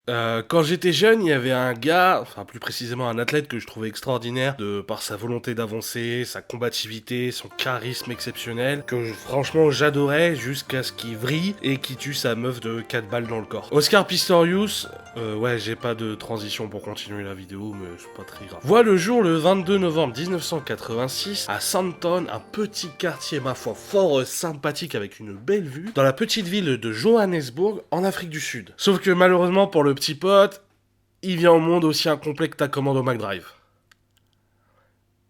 Quand j'étais jeune, il y avait un gars, enfin plus précisément un athlète que je trouvais extraordinaire de par sa volonté d'avancer, sa combativité, son charisme exceptionnel, que franchement j'adorais jusqu'à ce qu'il vrille et qu'il tue sa meuf de 4 balles dans le corps. Oscar Pistorius, ouais j'ai pas de transition pour continuer la vidéo mais c'est pas très grave. Voit le jour le 22 novembre 1986 à Sandton, un petit quartier ma foi fort sympathique avec une belle vue, dans la petite ville de Johannesburg en Afrique du Sud. Sauf que malheureusement pour le petit pote, il vient au monde aussi incomplet que ta commande au McDrive.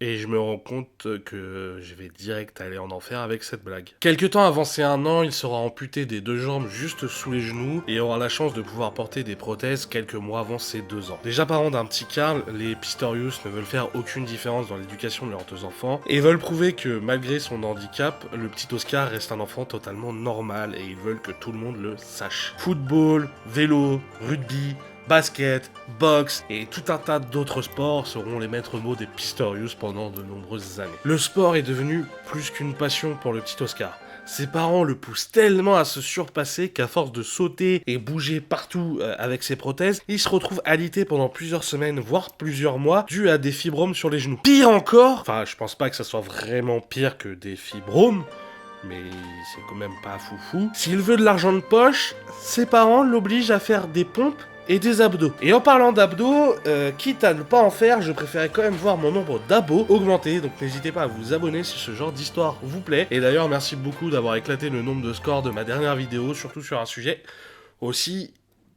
Et je me rends compte que je vais direct aller en enfer avec cette blague. Quelque temps avant ses 1 an, il sera amputé des 2 jambes juste sous les genoux et aura la chance de pouvoir porter des prothèses quelques mois avant ses 2 ans. Déjà parents d'un petit Karl, les Pistorius ne veulent faire aucune différence dans l'éducation de leurs 2 enfants et veulent prouver que malgré son handicap, le petit Oscar reste un enfant totalement normal et ils veulent que tout le monde le sache. Football, vélo, rugby, basket, boxe et tout un tas d'autres sports seront les maîtres mots des Pistorius pendant de nombreuses années. Le sport est devenu plus qu'une passion pour le petit Oscar. Ses parents le poussent tellement à se surpasser qu'à force de sauter et bouger partout avec ses prothèses, il se retrouve alité pendant plusieurs semaines, voire plusieurs mois, dû à des fibromes sur les genoux. Pire encore, enfin je pense pas que ça soit vraiment pire que des fibromes, mais c'est quand même pas foufou. S'il veut de l'argent de poche, ses parents l'obligent à faire des pompes et des abdos. Et en parlant d'abdos, quitte à ne pas en faire, je préférais quand même voir mon nombre d'abos augmenter, donc n'hésitez pas à vous abonner si ce genre d'histoire vous plaît. Et d'ailleurs, merci beaucoup d'avoir éclaté le nombre de scores de ma dernière vidéo, surtout sur un sujet aussi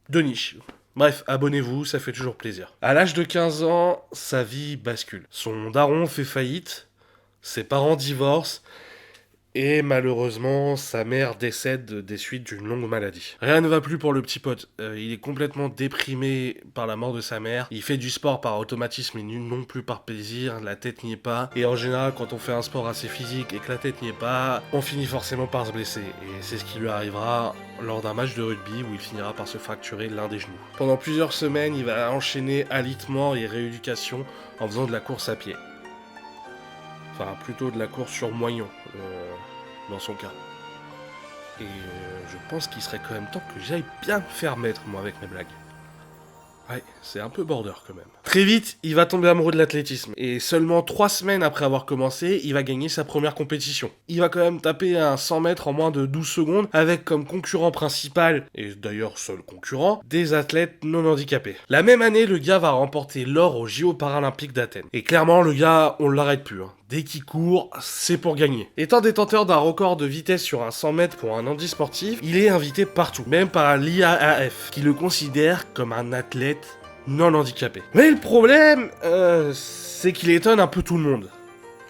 de niche. Bref, abonnez-vous, ça fait toujours plaisir. À l'âge de 15 ans, sa vie bascule. Son daron fait faillite, ses parents divorcent, et malheureusement, sa mère décède des suites d'une longue maladie. Rien ne va plus pour le petit pote. Il est complètement déprimé par la mort de sa mère. Il fait du sport par automatisme et non plus par plaisir. La tête n'y est pas. Et en général, quand on fait un sport assez physique et que la tête n'y est pas, on finit forcément par se blesser. Et c'est ce qui lui arrivera lors d'un match de rugby où il finira par se fracturer l'un des genoux. Pendant plusieurs semaines, il va enchaîner alitement et rééducation en faisant de la course à pied. Enfin, plutôt de la course sur moignon, dans son cas. Et je pense qu'il serait quand même temps que j'aille bien me faire mettre, moi, avec mes blagues. Ouais, c'est un peu border quand même. Très vite, il va tomber amoureux de l'athlétisme. Et seulement 3 semaines après avoir commencé, il va gagner sa première compétition. Il va quand même taper un 100 mètres en moins de 12 secondes, avec comme concurrent principal, et d'ailleurs seul concurrent, des athlètes non handicapés. La même année, le gars va remporter l'or aux JO paralympiques d'Athènes. Et clairement, le gars, on l'arrête plus. Dès qu'il court, c'est pour gagner. Étant détenteur d'un record de vitesse sur un 100 mètres pour un handisportif, il est invité partout, même par l'IAAF, qui le considère comme un athlète non handicapé. Mais le problème, c'est qu'il étonne un peu tout le monde.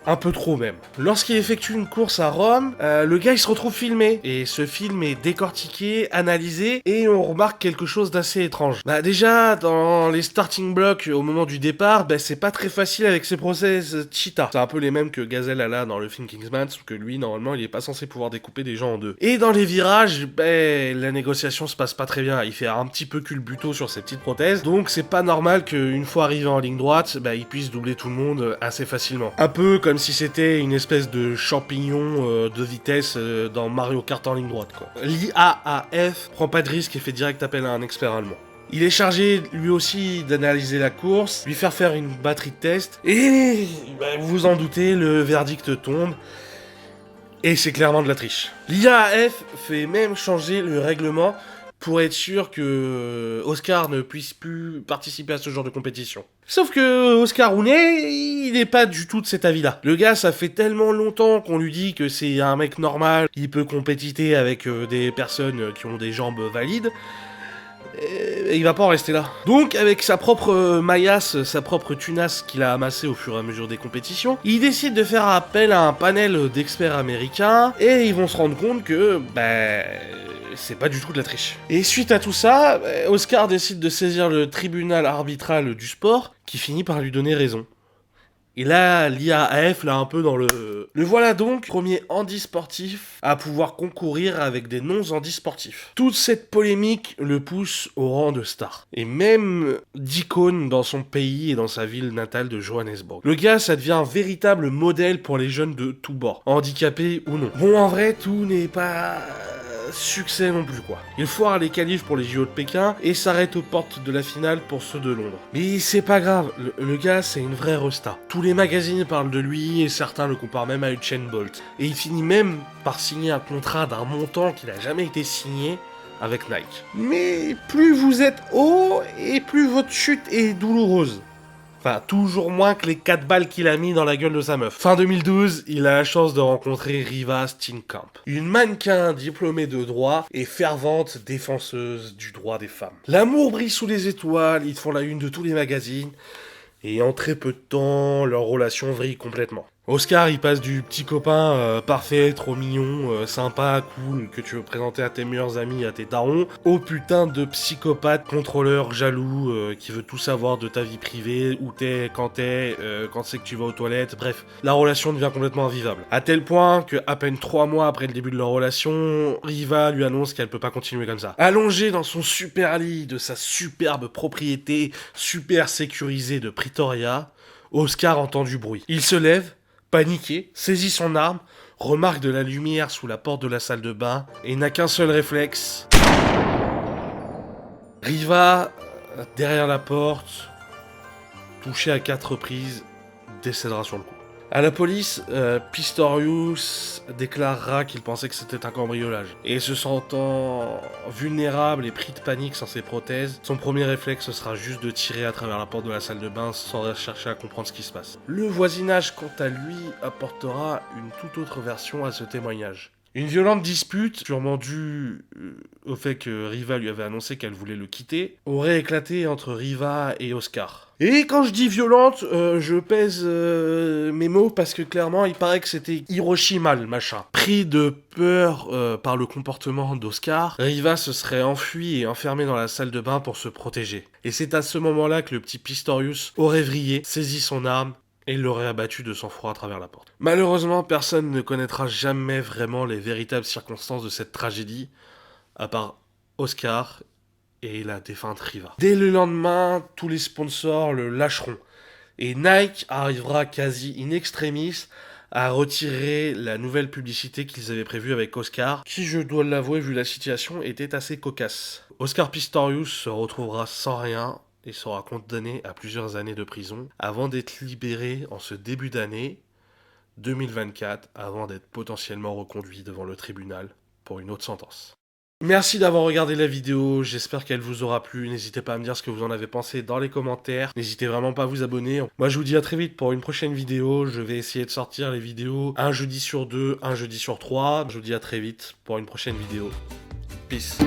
Un peu trop même. Lorsqu'il effectue une course à Rome, le gars il se retrouve filmé. Et ce film est décortiqué, analysé, et on remarque quelque chose d'assez étrange. Bah déjà, dans les starting blocks au moment du départ, bah c'est pas très facile avec ses process cheetah. C'est un peu les mêmes que Gazelle a là dans le film Kingsman, sauf que lui, normalement, il est pas censé pouvoir découper des gens en deux. Et dans les virages, bah la négociation se passe pas très bien. Il fait un petit peu culbuto sur ses petites prothèses, donc c'est pas normal qu'une fois arrivé en ligne droite, bah il puisse doubler tout le monde assez facilement. Un peu comme si c'était une espèce de champignon de vitesse dans Mario Kart en ligne droite, quoi. L'IAAF prend pas de risque et fait direct appel à un expert allemand. Il est chargé, lui aussi, d'analyser la course, lui faire une batterie de test, et bah, vous vous en doutez, le verdict tombe, et c'est clairement de la triche. L'IAAF fait même changer le règlement pour être sûr que Oscar ne puisse plus participer à ce genre de compétition. Sauf que Oscar Rooney, il n'est pas du tout de cet avis-là. Le gars, ça fait tellement longtemps qu'on lui dit que c'est un mec normal, il peut compétiter avec des personnes qui ont des jambes valides, et il va pas en rester là. Donc, avec sa propre maillasse, sa propre tunasse qu'il a amassée au fur et à mesure des compétitions, il décide de faire appel à un panel d'experts américains, et ils vont se rendre compte que, c'est pas du tout de la triche. Et suite à tout ça, Oscar décide de saisir le tribunal arbitral du sport, qui finit par lui donner raison. Et là, l'IAAF, là, un peu dans le... Le voilà donc, premier handisportif à pouvoir concourir avec des non-handisportifs. Toute cette polémique le pousse au rang de star. Et même d'icône dans son pays et dans sa ville natale de Johannesburg. Le gars, ça devient un véritable modèle pour les jeunes de tous bords, handicapés ou non. Bon, en vrai, tout n'est pas succès non plus quoi. Il foire les qualifs pour les JO de Pékin et s'arrête aux portes de la finale pour ceux de Londres. Mais c'est pas grave, le gars c'est une vraie resta. Tous les magazines parlent de lui et certains le comparent même à Usain Bolt. Et il finit même par signer un contrat d'un montant qui n'a jamais été signé avec Nike. Mais plus vous êtes haut et plus votre chute est douloureuse. Enfin, toujours moins que les 4 balles qu'il a mis dans la gueule de sa meuf. Fin 2012, il a la chance de rencontrer Riva Steenkamp, une mannequin diplômée de droit et fervente défenseuse du droit des femmes. L'amour brille sous les étoiles, ils font la une de tous les magazines, et en très peu de temps, leur relation vrille complètement. Oscar, il passe du petit copain parfait, trop mignon, sympa, cool, que tu veux présenter à tes meilleurs amis, à tes darons, au putain de psychopathe, contrôleur, jaloux, qui veut tout savoir de ta vie privée, où t'es, quand c'est que tu vas aux toilettes, bref. La relation devient complètement invivable. À tel point que, à peine 3 mois après le début de leur relation, Riva lui annonce qu'elle peut pas continuer comme ça. Allongée dans son super lit de sa superbe propriété, super sécurisée de Pretoria, Oscar entend du bruit. Il se lève, paniqué, saisit son arme, remarque de la lumière sous la porte de la salle de bain et n'a qu'un seul réflexe. Riva, derrière la porte, touché à 4 reprises, décédera sur le coup. À la police, Pistorius déclarera qu'il pensait que c'était un cambriolage. Et se sentant vulnérable et pris de panique sans ses prothèses, son premier réflexe sera juste de tirer à travers la porte de la salle de bain sans chercher à comprendre ce qui se passe. Le voisinage, quant à lui, apportera une toute autre version à ce témoignage. Une violente dispute, sûrement due au fait que Riva lui avait annoncé qu'elle voulait le quitter, aurait éclaté entre Riva et Oscar. Et quand je dis violente, je pèse mes mots parce que clairement il paraît que c'était Hiroshima le machin. Pris de peur par le comportement d'Oscar, Riva se serait enfui et enfermé dans la salle de bain pour se protéger. Et c'est à ce moment-là que le petit Pistorius aurait vrillé, saisi son arme, et il l'aurait abattu de sang-froid à travers la porte. Malheureusement, personne ne connaîtra jamais vraiment les véritables circonstances de cette tragédie, à part Oscar et la défunte Riva. Dès le lendemain, tous les sponsors le lâcheront, et Nike arrivera quasi in extremis à retirer la nouvelle publicité qu'ils avaient prévue avec Oscar, qui, je dois l'avouer, vu la situation, était assez cocasse. Oscar Pistorius se retrouvera sans rien, et sera condamné à plusieurs années de prison avant d'être libéré en ce début d'année 2024, avant d'être potentiellement reconduit devant le tribunal pour une autre sentence. Merci d'avoir regardé la vidéo, j'espère qu'elle vous aura plu, n'hésitez pas à me dire ce que vous en avez pensé dans les commentaires, n'hésitez vraiment pas à vous abonner. Moi je vous dis à très vite pour une prochaine vidéo, je vais essayer de sortir les vidéos un jeudi sur 2, un jeudi sur 3, je vous dis à très vite pour une prochaine vidéo. Peace.